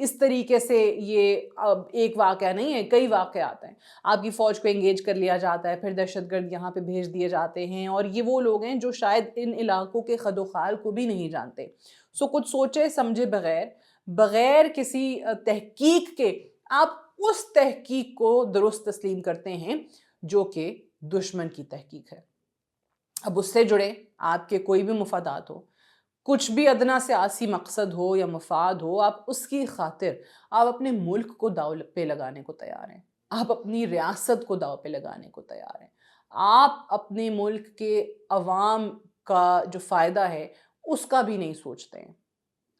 اس طریقے سے یہ اب ایک واقعہ نہیں ہے، کئی واقعات ہیں. آپ کی فوج کو انگیج کر لیا جاتا ہے، پھر دہشت گرد یہاں پہ بھیج دیے جاتے ہیں، اور یہ وہ لوگ ہیں جو شاید ان علاقوں کے خد و خال کو بھی نہیں جانتے. سو کچھ سوچے سمجھے بغیر کسی تحقیق کے آپ اس تحقیق کو درست تسلیم کرتے ہیں جو کہ دشمن کی تحقیق ہے. اب اس سے جڑے آپ کے کوئی بھی مفادات ہو، کچھ بھی ادنا سیاسی مقصد ہو یا مفاد ہو، آپ اس کی خاطر آپ اپنے ملک کو داؤ پہ لگانے کو تیار ہیں، آپ اپنی ریاست کو داؤ پہ لگانے کو تیار ہیں، آپ اپنے ملک کے عوام کا جو فائدہ ہے اس کا بھی نہیں سوچتے ہیں.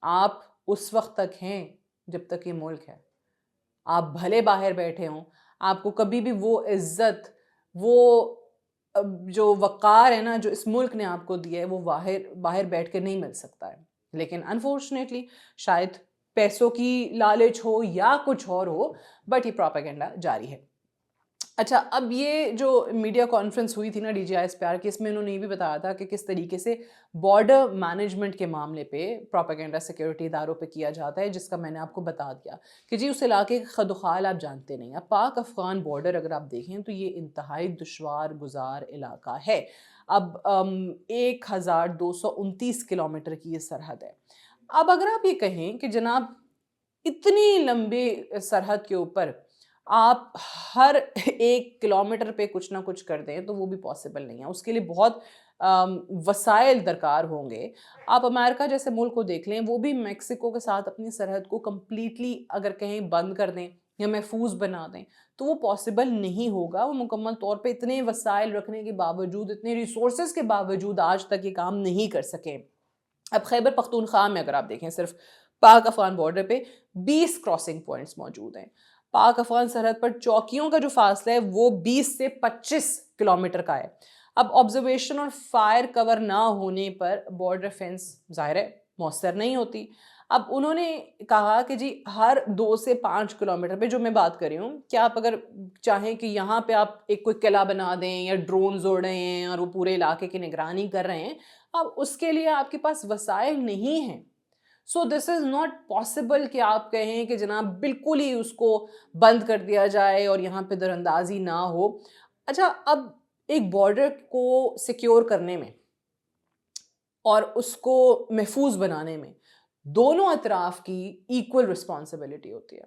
آپ اس وقت تک ہیں جب تک یہ ملک ہے. آپ بھلے باہر بیٹھے ہوں، آپ کو کبھی بھی وہ عزت، وہ جو وقار ہے نا جو اس ملک نے آپ کو دیا ہے، وہ باہر بیٹھ کے نہیں مل سکتا ہے. لیکن انفارچونیٹلی شاید پیسوں کی لالچ ہو یا کچھ اور ہو، بٹ یہ پروپیگنڈا جاری ہے. اچھا، اب یہ جو میڈیا کانفرنس ہوئی تھی نا D G I S P R کی، اس میں انہوں نے یہ بھی بتایا تھا کہ کس طریقے سے بارڈر مینجمنٹ کے معاملے پہ پروپیگنڈا سیکیورٹی اداروں پہ کیا جاتا ہے، جس کا میں نے آپ کو بتا دیا کہ جی اس علاقے کے خد و خال آپ جانتے نہیں. اب پاک افغان بارڈر اگر آپ دیکھیں تو یہ انتہائی دشوار گزار علاقہ ہے. اب 1229 کلومیٹر کی یہ سرحد ہے. اب اگر آپ یہ کہیں کہ جناب اتنی لمبی سرحد کے اوپر آپ ہر 1 کلومیٹر پہ کچھ نہ کچھ کر دیں تو وہ بھی پاسبل نہیں ہے. اس کے لیے بہت وسائل درکار ہوں گے. آپ امریکہ جیسے ملک کو دیکھ لیں، وہ بھی میکسیکو کے ساتھ اپنی سرحد کو کمپلیٹلی اگر کہیں بند کر دیں یا محفوظ بنا دیں تو وہ پاسبل نہیں ہوگا. وہ مکمل طور پہ اتنے وسائل رکھنے کے باوجود، اتنے ریسورسز کے باوجود آج تک یہ کام نہیں کر سکے. اب خیبر پختونخوا میں اگر آپ دیکھیں، صرف پاک افغان بارڈر پہ 20 کراسنگ پوائنٹس موجود ہیں. پاک افغان سرحد پر چوکیوں کا جو فاصلہ ہے وہ 20 سے 25 کلومیٹر کا ہے. اب آبزرویشن اور فائر کور نہ ہونے پر بارڈر فینس ظاہر ہے مؤثر نہیں ہوتی. اب انہوں نے کہا کہ جی ہر 2 سے 5 کلومیٹر پہ، جو میں بات کر رہی ہوں، کہ آپ اگر چاہیں کہ یہاں پہ آپ ایک کوئی قلعہ بنا دیں یا ڈرونز اڑ رہے ہیں اور وہ پورے علاقے کی نگرانی کر رہے ہیں، اب اس کے لیے آپ کے پاس وسائل نہیں ہیں. سو دس از ناٹ پاسبل کہ آپ کہیں کہ جناب بالکل ہی اس کو بند کر دیا جائے اور یہاں پہ در اندازی نہ ہو. اچھا، اب ایک بارڈر کو سیکیور کرنے میں اور اس کو محفوظ بنانے میں دونوں اطراف کی ایکول رسپانسبلٹی ہوتی ہے.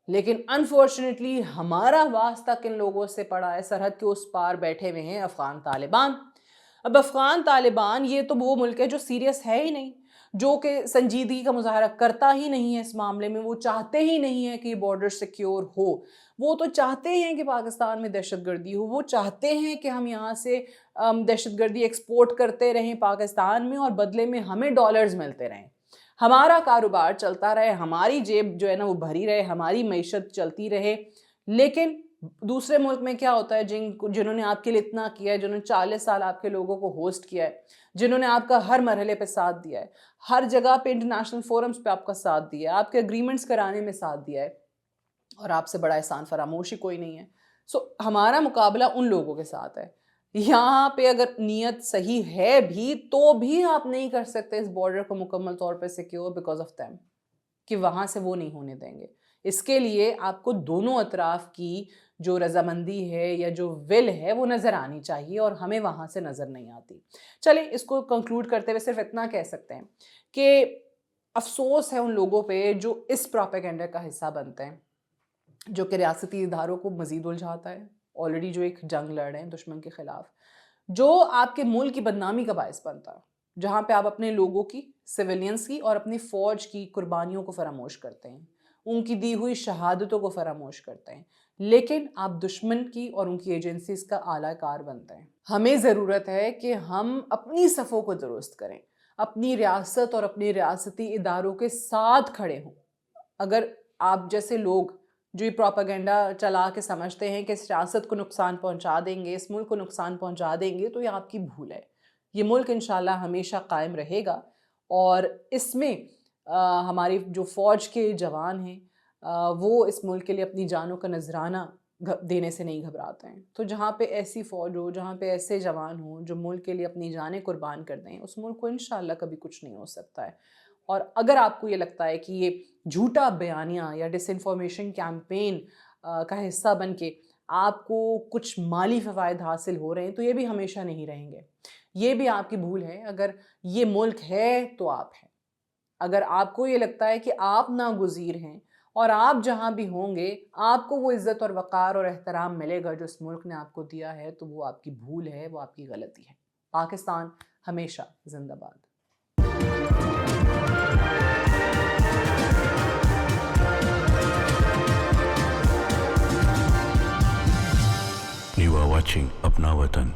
لیکن انفارچونیٹلی ہمارا واسطہ کن لوگوں سے پڑا ہے؟ سرحد کے اس پار بیٹھے ہوئے ہیں افغان طالبان. اب افغان طالبان یہ تو وہ ملک ہے جو سیریس ہے ہی نہیں، جو کہ سنجیدگی کا مظاہرہ کرتا ہی نہیں ہے اس معاملے میں. وہ چاہتے ہی نہیں ہے کہ یہ بارڈر سیکیور ہو. وہ تو چاہتے ہیں کہ پاکستان میں دہشت گردی ہو. وہ چاہتے ہیں کہ ہم یہاں سے دہشت گردی ایکسپورٹ کرتے رہیں پاکستان میں، اور بدلے میں ہمیں ڈالرز ملتے رہیں، ہمارا کاروبار چلتا رہے، ہماری جیب جو ہے نا وہ بھری رہے، ہماری معیشت چلتی رہے. لیکن دوسرے ملک میں کیا ہوتا ہے؟ جنہوں نے آپ کے لیے اتنا کیا ہے، جنہوں نے 40 سال آپ کے لوگوں کو ہوسٹ کیا ہے، جنہوں نے آپ کا ہر مرحلے پہ ساتھ دیا ہے، ہر جگہ پہ انٹرنیشنل فورمز پہ آپ کا ساتھ دیا ہے، آپ کے اگریمنٹس کرانے میں ساتھ دیا ہے، اور آپ سے بڑا احسان فراموشی کوئی نہیں ہے. سو ہمارا مقابلہ ان لوگوں کے ساتھ ہے. یہاں پہ اگر نیت صحیح ہے بھی تو بھی آپ نہیں کر سکتے اس بارڈر کو مکمل طور پہ سیکیور بیکاز آف them، کہ وہاں سے وہ نہیں ہونے دیں گے. اس کے لیے آپ کو دونوں اطراف کی جو رضامندی ہے یا جو ول ہے وہ نظر آنی چاہیے، اور ہمیں وہاں سے نظر نہیں آتی. چلیں اس کو کنکلوڈ کرتے ہوئے صرف اتنا کہہ سکتے ہیں کہ افسوس ہے ان لوگوں پہ جو اس پروپیگنڈا کا حصہ بنتے ہیں، جو کہ ریاستی اداروں کو مزید الجھاتا ہے. آلریڈی جو ایک جنگ لڑ رہے ہیں دشمن کے خلاف، جو آپ کے ملک کی بدنامی کا باعث بنتا ہے، جہاں پہ آپ اپنے لوگوں کی، سویلینز کی اور اپنی فوج کی قربانیوں کو فراموش کرتے ہیں، ان کی دی ہوئی شہادتوں کو فراموش کرتے ہیں، لیکن آپ دشمن کی اور ان کی ایجنسیز کا اعلی کار بنتے ہیں. ہمیں ضرورت ہے کہ ہم اپنی صفوں کو درست کریں، اپنی ریاست اور اپنی ریاستی اداروں کے ساتھ کھڑے ہوں. اگر آپ جیسے لوگ جو یہ پروپیگنڈا چلا کے سمجھتے ہیں کہ اس ریاست کو نقصان پہنچا دیں گے، اس ملک کو نقصان پہنچا دیں گے، تو یہ آپ کی بھول ہے. یہ ملک انشاءاللہ ہمیشہ قائم رہے گا، اور اس میں ہماری جو فوج کے جوان ہیں وہ اس ملک کے لیے اپنی جانوں کا نذرانہ دینے سے نہیں گھبراتے ہیں. تو جہاں پہ ایسی فوج ہو، جہاں پہ ایسے جوان ہوں جو ملک کے لیے اپنی جانیں قربان کر دیں، اس ملک کو انشاءاللہ کبھی کچھ نہیں ہو سکتا ہے. اور اگر آپ کو یہ لگتا ہے کہ یہ جھوٹا بیانیہ یا ڈس انفارمیشن کیمپین کا حصہ بن کے آپ کو کچھ مالی فوائد حاصل ہو رہے ہیں تو یہ بھی ہمیشہ نہیں رہیں گے. یہ بھی آپ کی بھول ہے. اگر یہ ملک ہے تو آپ ہیں. اگر آپ کو یہ لگتا ہے کہ آپ ناگزیر ہیں اور آپ جہاں بھی ہوں گے آپ کو وہ عزت اور وقار اور احترام ملے گا جو اس ملک نے آپ کو دیا ہے تو وہ آپ کی بھول ہے, وہ آپ کی غلطی ہے. پاکستان ہمیشہ زندہ باد. You are watching Apna Watan.